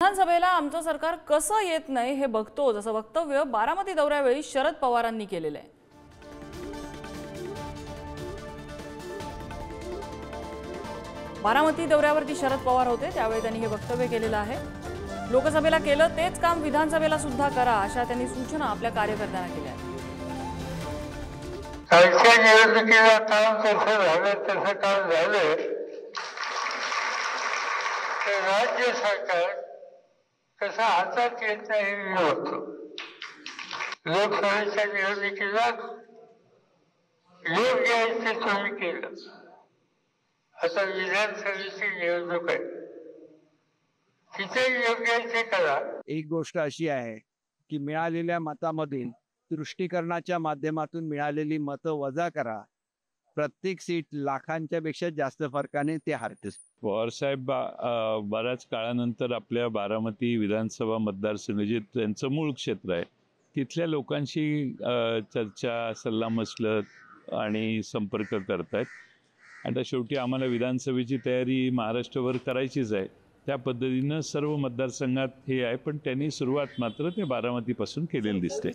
विधानसभेला आमचं सरकार कसं येत नाही हे बघतो असं वक्तव्य बारामती दौऱ्यावेळी शरद पवारांनी केलेलं आहे। बारामती दौऱ्यावरती शरद पवार होते त्यावेळी त्यांनी हे वक्तव्य केलेलं आहे। लोकसभेला केलं तेच काम विधानसभेला सुद्धा करा अशा त्यांनी सूचना आपल्या कार्यकर्त्यांना केल्या आहेत। कालच्या निवडणुकीला काम कसं झालं तसं काम झालं तर राज्य सरकार कसं हातात येत नाही हे होतं। लोकसभेच्या निवडणुकीला योग्य आहे ते तुम्ही केलं, आता विधानसभेची निवडणूक आहे तिथे योग्य आहे ते करा। एक गोष्ट अशी आहे की मिळालेल्या मतामधील दृष्टीकरणाच्या माध्यमातून मिळालेली मतं वजा करा, प्रत्येक सीट लाखांच्या पेक्षा जास्त फरकाने ते हरते। पवार साहेब बऱ्याच काळानंतर आपल्या बारामती विधानसभा मतदारसंघ जे त्यांचं मूळ क्षेत्र आहे तिथल्या लोकांशी चर्चा सल्लामसलत आणि संपर्क करतायत। आता शेवटी आम्हाला विधानसभेची तयारी महाराष्ट्रभर करायचीच आहे, त्या पद्धतीनं सर्व मतदारसंघात हे आहे, पण त्यांनी सुरुवात मात्र ते बारामतीपासून केलेली दिसते।